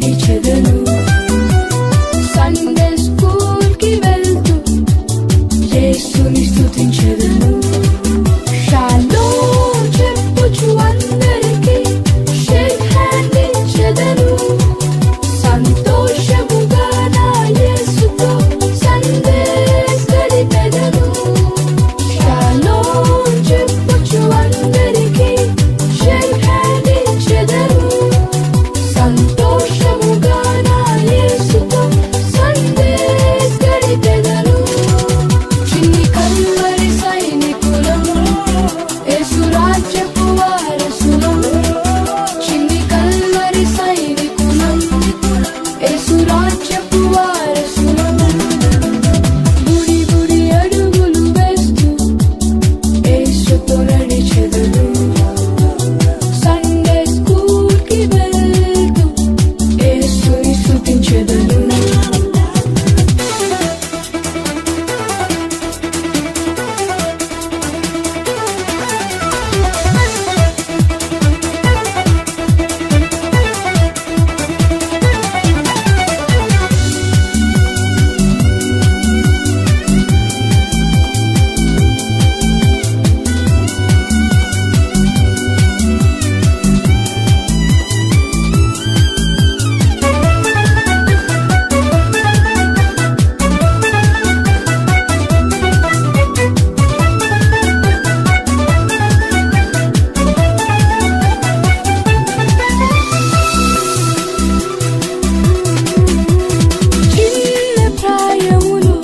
నడిచెదను. Sunday school కి వెళ్తూ యేసుని స్తుతించెదను. షాలోమ్ చెప్పుచు అందరికీ షేక్ హ్యాండ్ ఇచ్చెదను. సంతోషముగా నా యేసుతో సండేస్ గడిపెదను. షాలోమ్ చెప్పుచు అందరికీ షేక్ హ్యాండ్ ఇచ్చెదను. సంతోషముగా నా యేసుతో సండేస్ గడిపెదను. చిన్ని కల్వరి సైనికులం, యేసు రాజ్యపు వారసులం. చిన్ని కల్వరి సైనికులం, యేసు రాజ్యపు వారసులం. బుడి బుడి అడుగులు వేస్తూ యేసుతో నడిచెదను. సండే స్కూల్ కి వెళ్తూ యేసుని స్తుతించెదను. చిన్న ప్రాయములో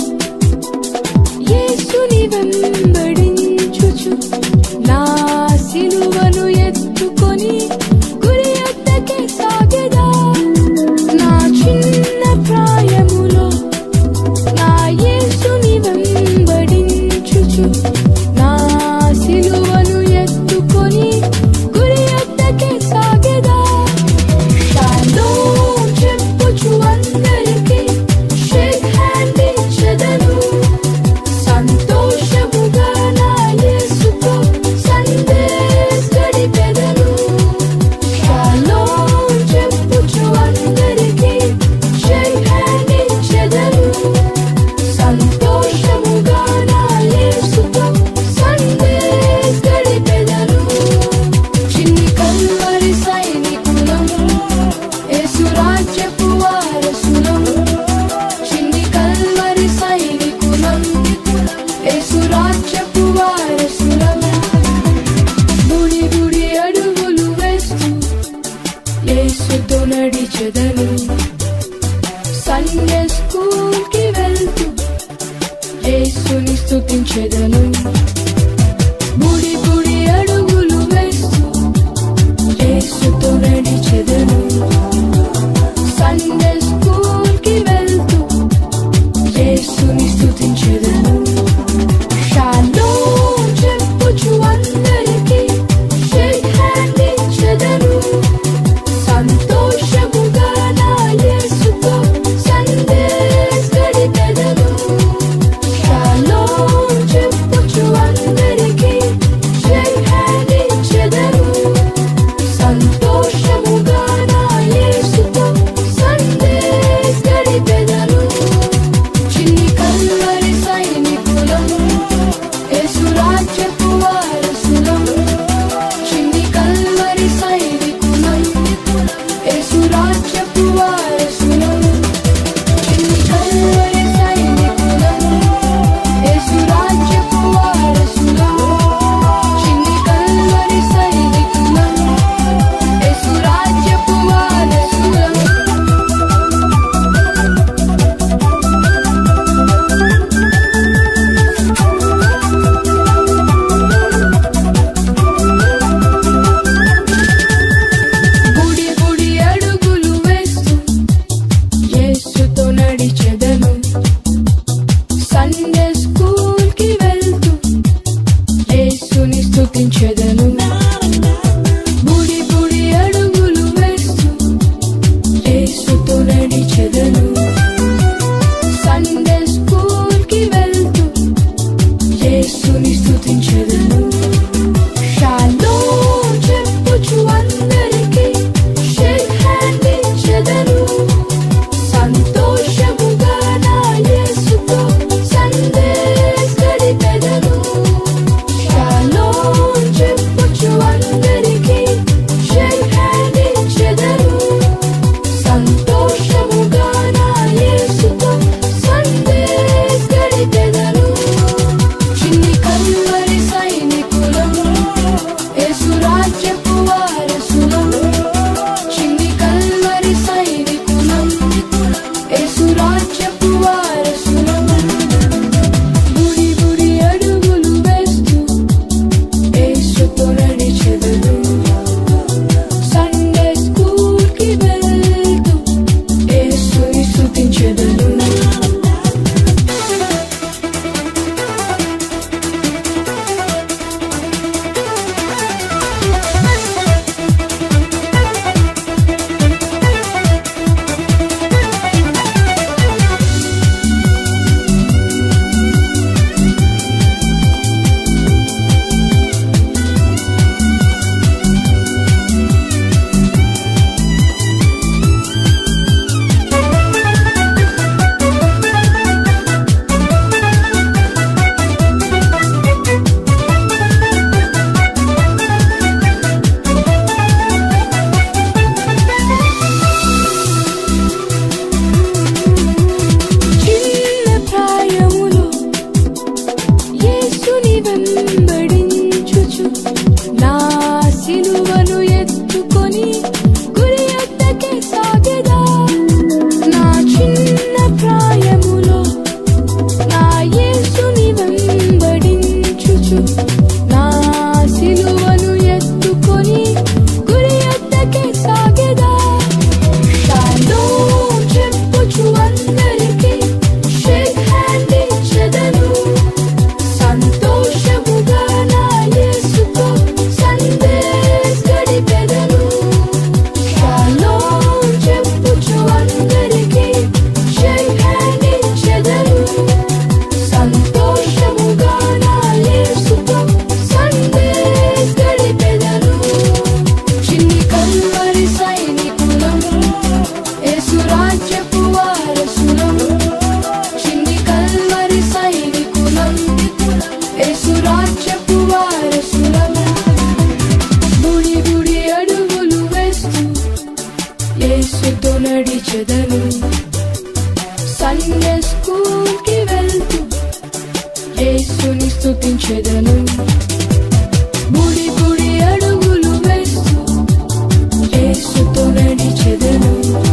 యేసుని వెంబడించుచు నా సిలువను ఎత్తుకొని గురి యొద్దకే సాగెదా. నా చిన్న ప్రాయములో నా యేసుని వెంబడించుచు నా సిలువను ఎత్తుకొని గురి యొద్దకే సాగెదా. షాలోమ్ చెప్పుచు అందరికీ షేక్ హ్యాండ్ ఇచ్చెదను. సంతోషముగా నా యేసుతో సండేస్ గడిపెదను. షాలోమ్ చెప్పుచు అందరికీ షేక్ హ్యాండ్ ఇచ్చెదను. సంతోషముగా నా యేసుతో సండేస్ గడిపెదను. చిన్ని కల్వరి సైనికులం, యేసు రాజ్యపు వారసులం. చిన్ని కల్వరి సైనికులం, యేసు రాజ్యపు వారసులం. బుడి బుడి అడుగులు వేస్తూ యేసుతో నడిచెదను. సండే స్కూల్ కి వెళ్తూ యేసుని స్తుతించెదను. బుడి బుడి అడుగులు వేస్తూ యేసుతో నడిచెదను. సండే స్కూల్ కి వెళ్తూ యేసుని స్తుతించెదను. షాలోమ్ చెప్పుచు అందరికీ షేక్ హ్యాండ్ ఇచ్చెదను. సంతోషముగా నా యేసుతో సండేస్ గడిపెదను. షాలోమ్ చెప్పుచు అందరికీ షేక్ హ్యాండ్ ఇచ్చెదను. సంతోషముగా నా యేసుతో సండేస్ గడిపెదను. చిన్ని కల్వరి సైనికులం, యేసు రాజ్యపు వారసులం. చిన్ని కల్వరి సైనికులం, యేసు రాజ్యపు వారసులం. చిన్ని కల్వరి సైనికులం, యేసు రాజ్యపు వారసులం. చిన్ని కల్వరి సైనికులం, యేసు రాజ్యపు వారసులం. బుడి బుడి అడుగులు వేస్తూ యేసుతో నడిచెదను. సండే స్కూల్ కి వెళ్తూ యేసుని స్తుతించెదను. బుడి బుడి అడుగులు వేస్తూ యేసుతో నడిచెదను.